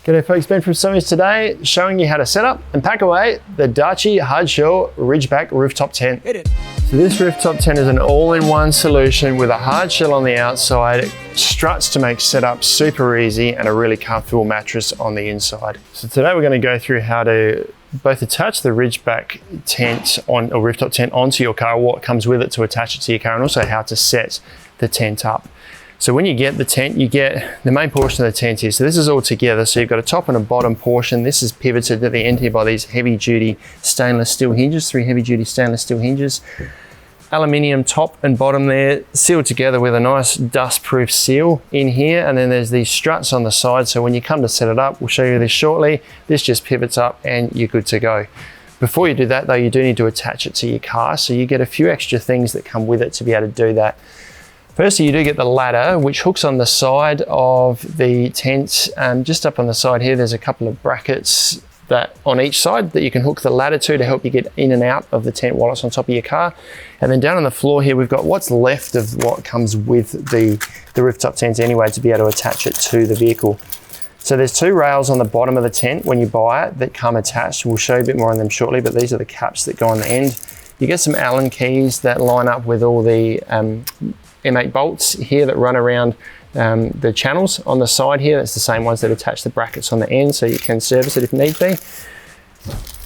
G'day folks, Ben from Somers today, showing you how to set up and pack away the Darche Hardshell Ridgeback rooftop tent. Hit it. So this rooftop tent is an all-in-one solution with a hard shell on the outside, struts to make setup super easy, and a really comfortable mattress on the inside. So today we're going to go through how to both attach the Ridgeback tent or rooftop tent onto your car, what comes with it to attach it to your car, and also how to set the tent up. So when you get the tent, you get the main portion of the tent here. So this is all together. So you've got a top and a bottom portion. This is pivoted at the end here by these heavy duty stainless steel hinges, 3 heavy duty stainless steel hinges. Aluminium top and bottom there, sealed together with a nice dust-proof seal in here. And then there's these struts on the side. So when you come to set it up, we'll show you this shortly. This just pivots up and you're good to go. Before you do that though, you do need to attach it to your car. So you get a few extra things that come with it to be able to do that. Firstly, you do get the ladder, which hooks on the side of the tent. Just up on the side here, there's a couple of brackets that on each side that you can hook the ladder to help you get in and out of the tent while it's on top of your car. And then down on the floor here, we've got what's left of what comes with the rooftop tent anyway, to be able to attach it to the vehicle. So there's 2 rails on the bottom of the tent when you buy it that come attached. We'll show you a bit more on them shortly, but these are the caps that go on the end. You get some Allen keys that line up with all the M8 bolts here that run around the channels on the side here. That's the same ones that attach the brackets on the end, so you can service it if need be.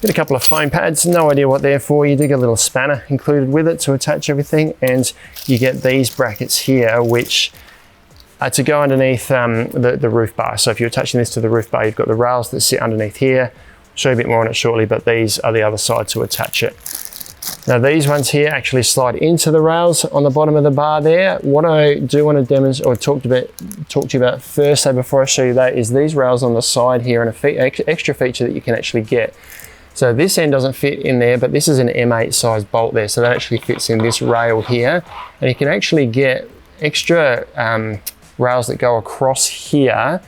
Get a couple of foam pads, no idea what they're for. You do get a little spanner included with it to attach everything, and you get these brackets here which are to go underneath the roof bar. So if you're attaching this to the roof bar, you've got the rails that sit underneath here. I'll show you a bit more on it shortly, but these are the other side to attach it. Now these ones here actually slide into the rails on the bottom of the bar there. What I do want to demonstrate or talk to you about first, so before I show you that, is these rails on the side here, and an extra feature that you can actually get. So this end doesn't fit in there, but this is an M8 size bolt there, so that actually fits in this rail here, and you can actually get extra rails that go across here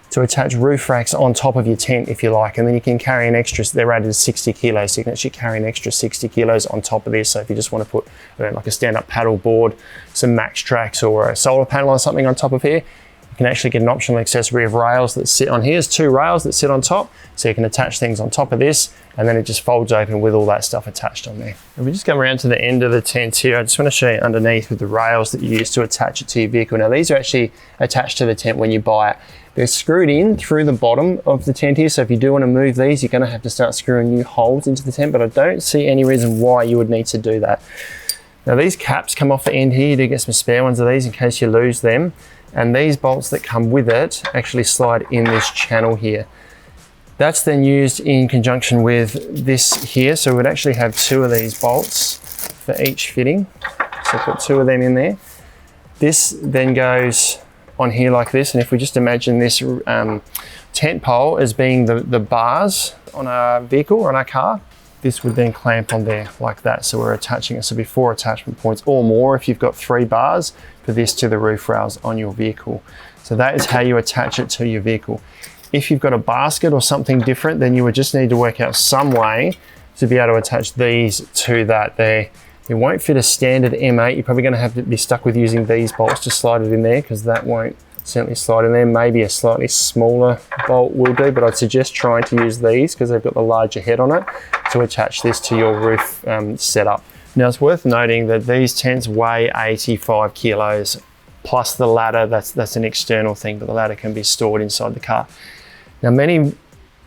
to attach roof racks on top of your tent if you like, and then you can carry an extra, they're rated 60 kilos, so you can actually carry an extra 60 kilos on top of this. So if you just want to put like a stand-up paddle board, some Max Tracks or a solar panel or something on top of here, you can actually get an optional accessory of rails that sit on here. There's 2 rails that sit on top, so you can attach things on top of this, and then it just folds open with all that stuff attached on there. If we just come around to the end of the tent here, I just want to show you underneath with the rails that you use to attach it to your vehicle. Now these are actually attached to the tent when you buy it. They're screwed in through the bottom of the tent here, so if you do want to move these, you're going to have to start screwing new holes into the tent, but I don't see any reason why you would need to do that. Now these caps come off the end here. You do get some spare ones of these in case you lose them, and these bolts that come with it actually slide in this channel here. That's then used in conjunction with this here, so we'd actually have 2 of these bolts for each fitting, so put 2 of them in there. This then goes on here like this, and if we just imagine this tent pole as being the bars on our vehicle or on our car, this would then clamp on there like that. So we're attaching it, so be 4 attachment points or more if you've got 3 bars for this to the roof rails on your vehicle. So that is how you attach it to your vehicle. If you've got a basket or something different, then you would just need to work out some way to be able to attach these to that there. It won't fit a standard M8. You're probably going to have to be stuck with using these bolts to slide it in there, because that won't certainly slide in there. Maybe a slightly smaller bolt will do, but I'd suggest trying to use these because they've got the larger head on it to attach this to your roof setup. Now it's worth noting that these tents weigh 85 kilos plus the ladder. That's an external thing, but the ladder can be stored inside the car. Now many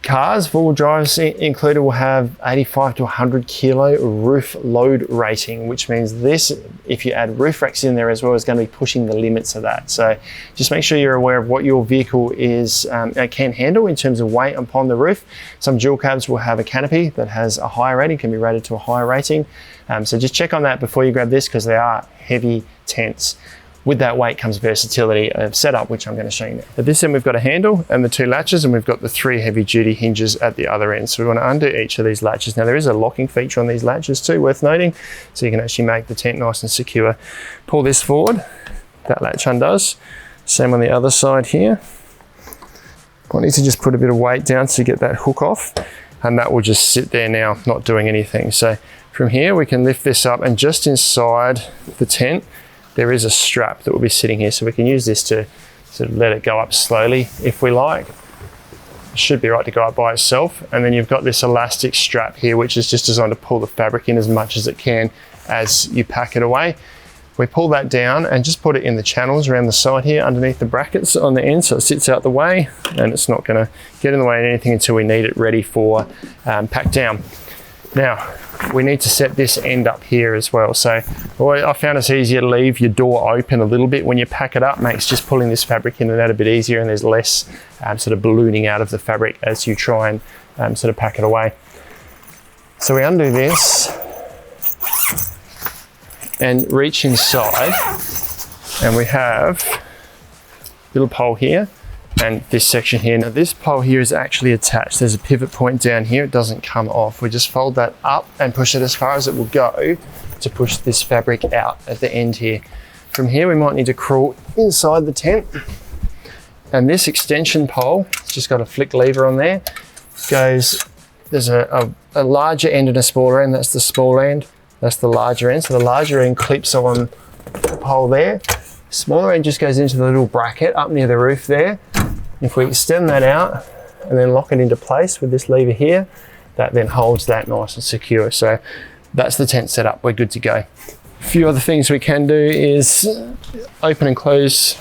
cars, 4-wheel drives included, will have 85 to 100 kilo roof load rating, which means this, if you add roof racks in there as well, is going to be pushing the limits of that. So just make sure you're aware of what your vehicle can handle in terms of weight upon the roof. Some dual cabs will have a canopy that has a higher rating, can be rated to a higher rating. So just check on that before you grab this, because they are heavy tents. With that weight comes versatility of setup, which I'm going to show you now. At this end, we've got a handle and the 2 latches, and we've got the 3 heavy duty hinges at the other end. So we want to undo each of these latches. Now there is a locking feature on these latches too, worth noting. So you can actually make the tent nice and secure. Pull this forward, that latch undoes. Same on the other side here. I need to just put a bit of weight down to get that hook off, and that will just sit there now, not doing anything. So from here, we can lift this up, and just inside the tent, there is a strap that will be sitting here, so we can use this to sort of let it go up slowly if we like. It should be right to go up by itself. And then you've got this elastic strap here, which is just designed to pull the fabric in as much as it can as you pack it away. We pull that down and just put it in the channels around the side here underneath the brackets on the end, so it sits out the way and it's not going to get in the way of anything until we need it ready for pack down. Now we need to set this end up here as well. So I found it's easier to leave your door open a little bit when you pack it up. Makes just pulling this fabric in and out a bit easier, and there's less sort of ballooning out of the fabric as you try and sort of pack it away. So we undo this and reach inside, and we have a little pole here and this section here. Now this pole here is actually attached. There's a pivot point down here. It doesn't come off. We just fold that up and push it as far as it will go to push this fabric out at the end here. From here we might need to crawl inside the tent, and this extension pole, it's just got a flick lever on there, goes, there's a larger end and a smaller end. That's the small end. That's the larger end. So the larger end clips on the pole there. Smaller end just goes into the little bracket up near the roof there. If we extend that out and then lock it into place with this lever here, that then holds that nice and secure. So that's the tent setup. We're good to go. A few other things we can do is open and close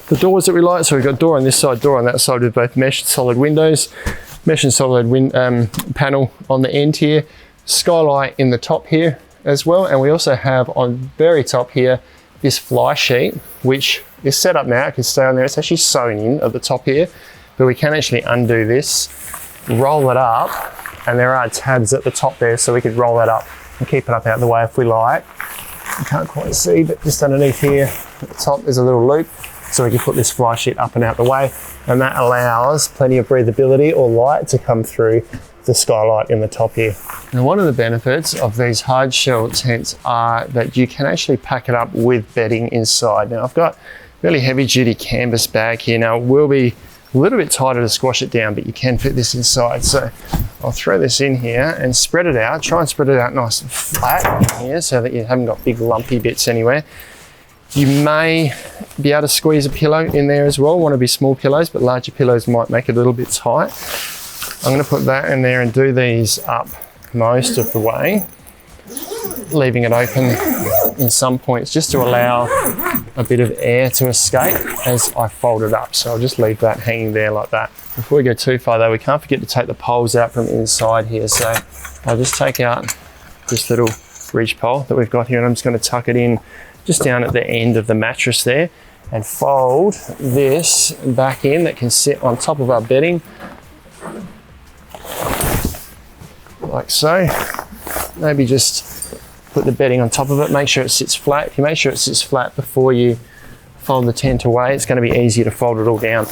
the doors that we like. So we've got door on this side, door on that side with both mesh solid windows, mesh and solid panel on the end here, skylight in the top here as well. And we also have on very top here this fly sheet, which is set up now. It can stay on there. It's actually sewn in at the top here, but we can actually undo this, roll it up, and there are tabs at the top there, so we could roll that up and keep it up out of the way if we like. You can't quite see, but just underneath here at the top there's a little loop, so we can put this fly sheet up and out the way, and that allows plenty of breathability or light to come through the skylight in the top here. Now one of the benefits of these hard shell tents are that you can actually pack it up with bedding inside. Now I've got really heavy duty canvas bag here. Now it will be a little bit tighter to squash it down, but you can fit this inside. So I'll throw this in here and spread it out. Try and spread it out nice and flat here so that you haven't got big lumpy bits anywhere. You may be able to squeeze a pillow in there as well. Want to be small pillows, but larger pillows might make it a little bit tight. I'm going to put that in there and do these up most of the way, leaving it open in some points just to allow a bit of air to escape as I fold it up. So I'll just leave that hanging there like that. Before we go too far though, we can't forget to take the poles out from inside here. So I'll just take out this little ridge pole that we've got here, and I'm just going to tuck it in just down at the end of the mattress there and fold this back in. That can sit on top of our bedding like so. Maybe just put the bedding on top of it, make sure it sits flat. If you make sure it sits flat before you fold the tent away, it's going to be easier to fold it all down.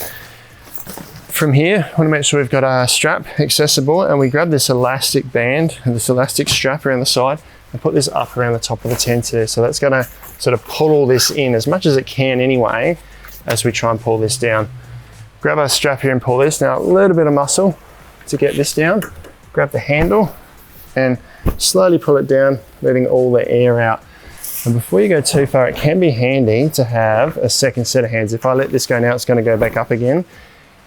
From here, I want to make sure we've got our strap accessible, and we grab this elastic band and this elastic strap around the side and put this up around the top of the tent there. So that's going to sort of pull all this in as much as it can anyway as we try and pull this down. Grab our strap here and pull this. Now a little bit of muscle to get this down. Grab the handle and slowly pull it down, letting all the air out. And before you go too far, it can be handy to have a second set of hands. If I let this go now, it's going to go back up again.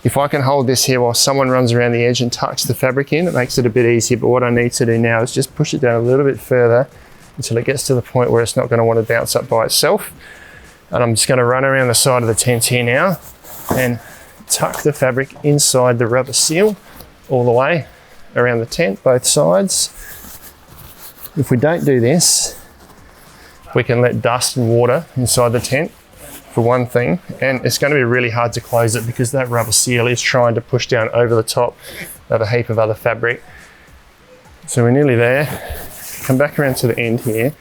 If I can hold this here while someone runs around the edge and tucks the fabric in, it makes it a bit easier. But what I need to do now is just push it down a little bit further until it gets to the point where it's not going to want to bounce up by itself. And I'm just going to run around the side of the tent here now and tuck the fabric inside the rubber seal all the way around the tent, both sides. If we don't do this, we can let dust and water inside the tent, for one thing, and it's going to be really hard to close it because that rubber seal is trying to push down over the top of a heap of other fabric. So we're nearly there. Come back around to the end here.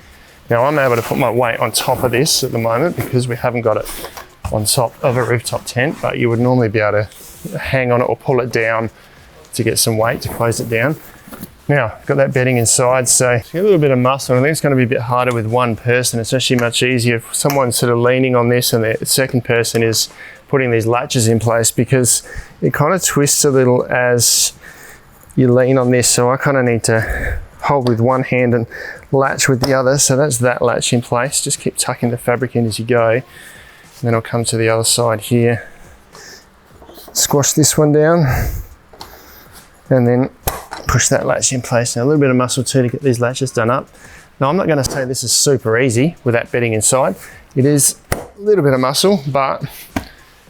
Now I'm able to put my weight on top of this at the moment because we haven't got it on top of a rooftop tent, but you would normally be able to hang on it or pull it down to get some weight to close it down. Now, I've got that bedding inside, so a little bit of muscle. I think it's going to be a bit harder with one person. It's actually much easier if someone's sort of leaning on this and the second person is putting these latches in place, because it kind of twists a little as you lean on this. So I kind of need to hold with one hand and latch with the other. So that's that latch in place. Just keep tucking the fabric in as you go. And then I'll come to the other side here. Squash this one down. and then push that latch in place. Now a little bit of muscle too to get these latches done up. Now I'm not going to say this is super easy with that bedding inside. It is a little bit of muscle, but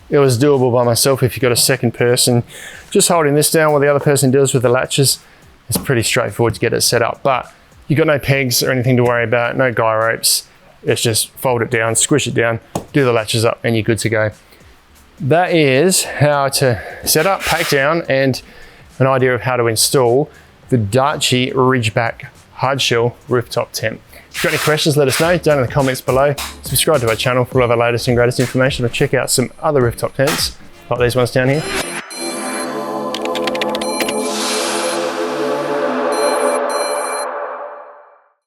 it was doable by myself. If you've got a second person just holding this down while the other person deals with the latches, it's pretty straightforward to get it set up. But you've got no pegs or anything to worry about, no guy ropes. It's just fold it down, squish it down, do the latches up, and you're good to go. That is how to set up, pack down, and an idea of how to install the Darche Ridgeback hardshell rooftop tent. If you've got any questions, let us know down in the comments below. Subscribe to our channel for all of our latest and greatest information, or check out some other rooftop tents like these ones down here.